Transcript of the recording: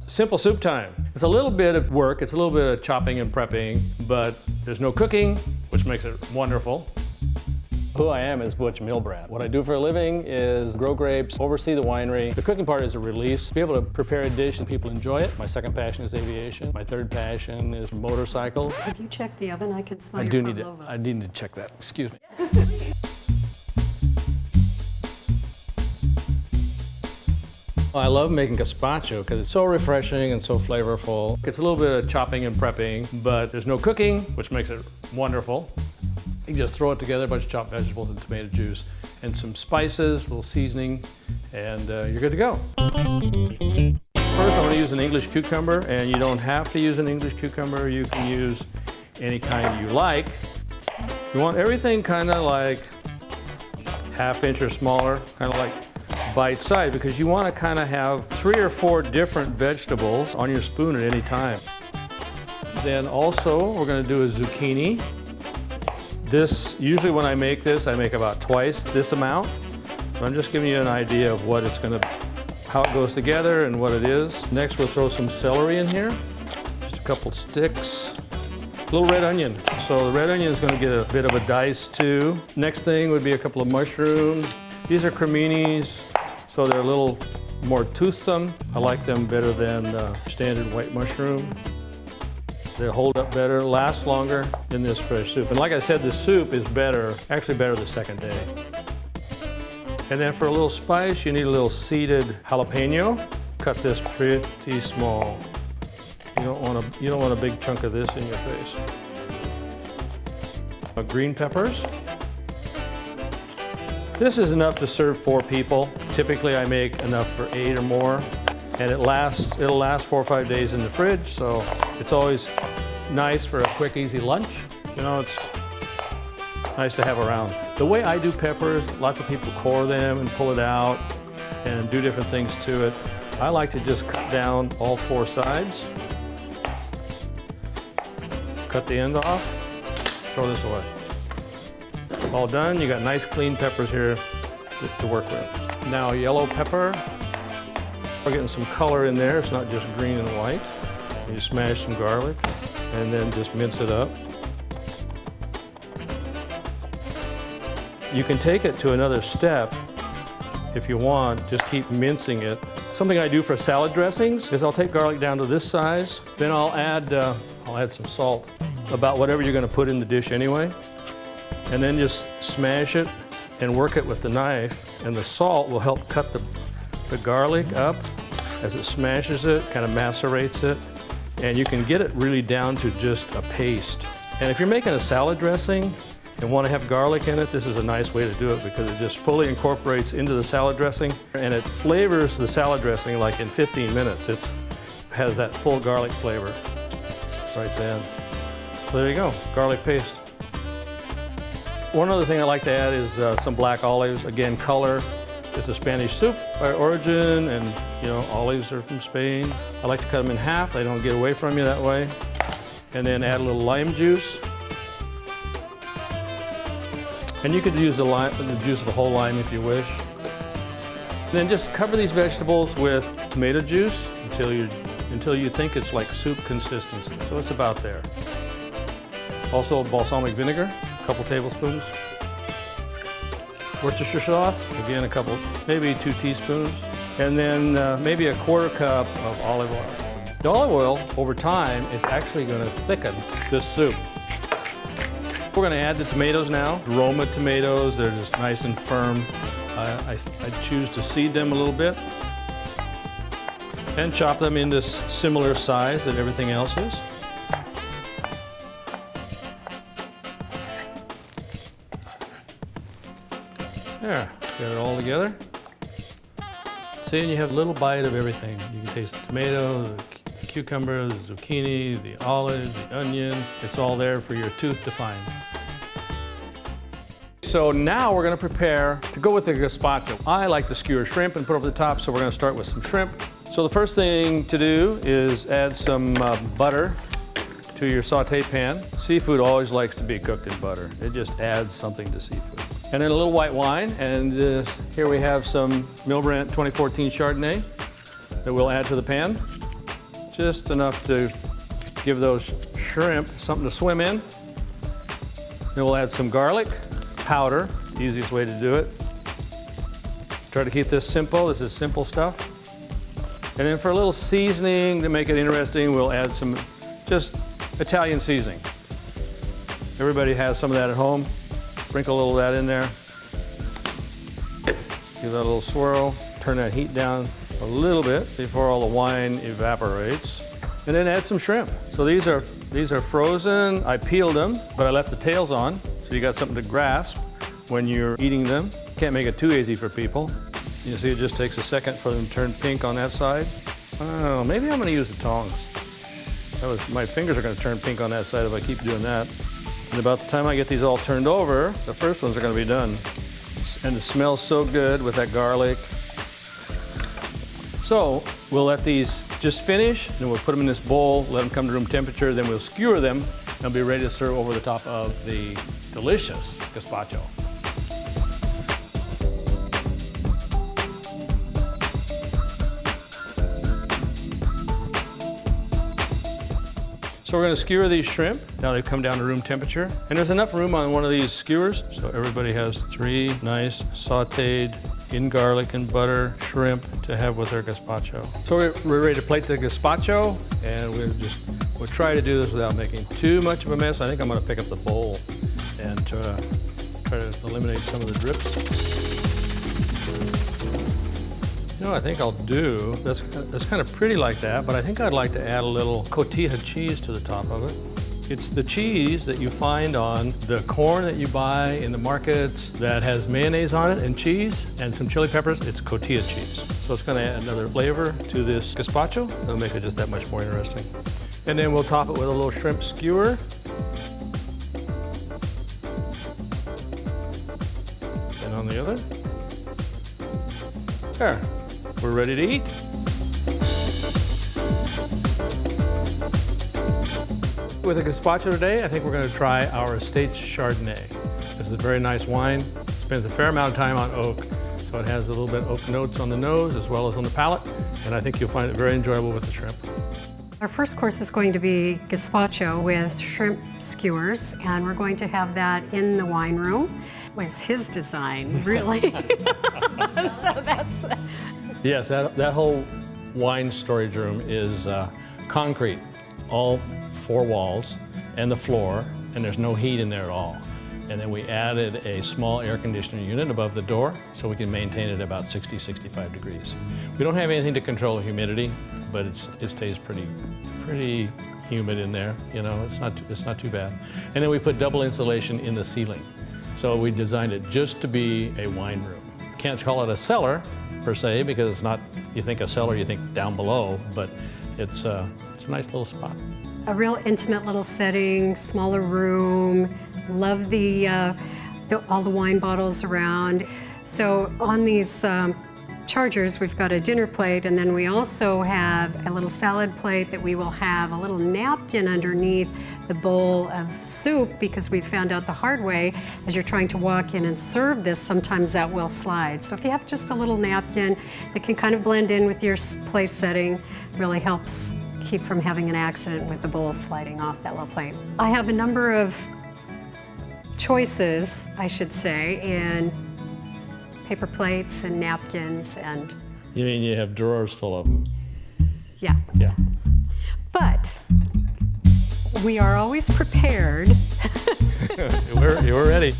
Simple soup time. It's a little bit of work, it's a little bit of chopping and prepping, but there's no cooking, which makes it wonderful. Who I am is Butch Milbrand. What I do for a living is grow grapes, oversee the winery. The cooking part is a release. Be able to prepare a dish and people enjoy it. My second passion is aviation. My third passion is motorcycles. Have you checked the oven? I can smell I your need pavlova. I need to check that. Excuse me. I love making gazpacho because it's so refreshing and so flavorful. It's a little bit of chopping and prepping, but there's no cooking, which makes it wonderful. You can just throw it together, a bunch of chopped vegetables and tomato juice, and some spices, a little seasoning, and you're good to go. First, I'm going to use an English cucumber, and you don't have to use an English cucumber. You can use any kind you like. You want everything kind of like ½ inch or smaller, kind of like bite size, because you want to kind of have 3 or 4 different vegetables on your spoon at any time. Then also, we're going to do a zucchini. This, usually when I make this, I make about twice this amount. But I'm just giving you an idea of what it's going to, how it goes together and what it is. Next, we'll throw some celery in here. Just a couple sticks. A little red onion. So the red onion is going to get a bit of a dice too. Next thing would be a couple of mushrooms. These are creminis, so they're a little more toothsome. I like them better than standard white mushroom. They hold up better, last longer than this fresh soup. And like I said, the soup is better, actually better the second day. And then for a little spice, you need a little seeded jalapeno. Cut this pretty small. You don't want a big chunk of this in your face. Green peppers. This is enough to serve 4 people. Typically, I make enough for 8 or more, and it'll last 4 or 5 days in the fridge, so it's always nice for a quick, easy lunch. You know, it's nice to have around. The way I do peppers, lots of people core them and pull it out and do different things to it. I like to just cut down all 4 sides, cut the end off, throw this away. All done, you got nice clean peppers here to work with. Now yellow pepper, we're getting some color in there, it's not just green and white. You smash some garlic and then just mince it up. You can take it to another step if you want, just keep mincing it. Something I do for salad dressings is I'll take garlic down to this size, then I'll add some salt, about whatever you're going to put in the dish anyway. And then just smash it and work it with the knife, and the salt will help cut the garlic up as it smashes it, kind of macerates it, and you can get it really down to just a paste. And if you're making a salad dressing and want to have garlic in it, this is a nice way to do it because it just fully incorporates into the salad dressing, and it flavors the salad dressing like in 15 minutes. It has that full garlic flavor right then. So there you go, garlic paste. One other thing I like to add is some black olives. Again, color. It's a Spanish soup by origin, and you know, olives are from Spain. I like to cut them in half. They don't get away from you that way. And then add a little lime juice. And you could use the juice of a whole lime if you wish. And then just cover these vegetables with tomato juice until you think it's like soup consistency. So it's about there. Also balsamic vinegar. Couple tablespoons. Worcestershire sauce, again a couple, maybe 2 teaspoons. And then maybe a ¼ cup of olive oil. The olive oil, over time, is actually going to thicken this soup. We're going to add the tomatoes now. Roma tomatoes, they're just nice and firm. I choose to seed them a little bit and chop them into similar size that everything else is. There, get it all together. See, and you have a little bite of everything. You can taste the tomato, the cucumber, the zucchini, the olive, the onion. It's all there for your tooth to find. So now we're going to prepare to go with the gazpacho. I like to skewer shrimp and put over the top, so we're going to start with some shrimp. So the first thing to do is add some butter to your saute pan. Seafood always likes to be cooked in butter. It just adds something to seafood. And then a little white wine, and here we have some Milbrand 2014 Chardonnay that we'll add to the pan. just enough to give those shrimp something to swim in. Then we'll add some garlic powder. It's the easiest way to do it. Try to keep this simple. This is simple stuff. And then for a little seasoning to make it interesting, we'll add some just Italian seasoning. Everybody has some of that at home. Sprinkle a little of that in there. Give that a little swirl. Turn that heat down a little bit before all the wine evaporates. And then add some shrimp. So these are frozen. I peeled them, but I left the tails on, so you got something to grasp when you're eating them. Can't make it too easy for people. You see, it just takes a second for them to turn pink on that side. Oh, maybe I'm gonna use the tongs. My fingers are gonna turn pink on that side if I keep doing that. And about the time I get these all turned over, the first ones are gonna be done. And it smells so good with that garlic. So we'll let these just finish, and we'll put them in this bowl, let them come to room temperature, then we'll skewer them, and they'll be ready to serve over the top of the delicious gazpacho. So we're going to skewer these shrimp. Now they've come down to room temperature. And there's enough room on one of these skewers, so everybody has 3 nice sauteed in garlic and butter shrimp to have with their gazpacho. So we're ready to plate the gazpacho, and we'll try to do this without making too much of a mess. I think I'm going to pick up the bowl and try to eliminate some of the drips. You know what I think I'll do? That's kind of pretty like that, but I think I'd like to add a little cotija cheese to the top of it. It's the cheese that you find on the corn that you buy in the markets that has mayonnaise on it and cheese and some chili peppers. It's cotija cheese. So it's going to add another flavor to this gazpacho. It'll make it just that much more interesting. And then we'll top it with a little shrimp skewer. And on the other. There. We're ready to eat. With the gazpacho today, I think we're going to try our estate Chardonnay. This is a very nice wine. It spends a fair amount of time on oak, so it has a little bit of oak notes on the nose as well as on the palate, and I think you'll find it very enjoyable with the shrimp. Our first course is going to be gazpacho with shrimp skewers, and we're going to have that in the wine room. It was his design, really. So that's... Yes, that whole wine storage room is concrete, all 4 walls and the floor, and there's no heat in there at all. And then we added a small air conditioning unit above the door so we can maintain it about 60, 65 degrees. We don't have anything to control humidity, but it stays pretty humid in there. You know, it's not too bad. And then we put double insulation in the ceiling. So we designed it just to be a wine room. Can't call it a cellar per se, because it's not, you think a cellar, you think down below, but it's a nice little spot. A real intimate little setting, smaller room. Love all the wine bottles around. So on these chargers, we've got a dinner plate, and then we also have a little salad plate that we will have a little napkin underneath the bowl of soup, because we found out the hard way, as you're trying to walk in and serve this, sometimes that will slide. So if you have just a little napkin that can kind of blend in with your place setting, really helps keep from having an accident with the bowl sliding off that little plate. I have a number of choices, I should say, in paper plates and napkins and... You mean you have drawers full of them? Yeah. Yeah. But we are always prepared. We're ready.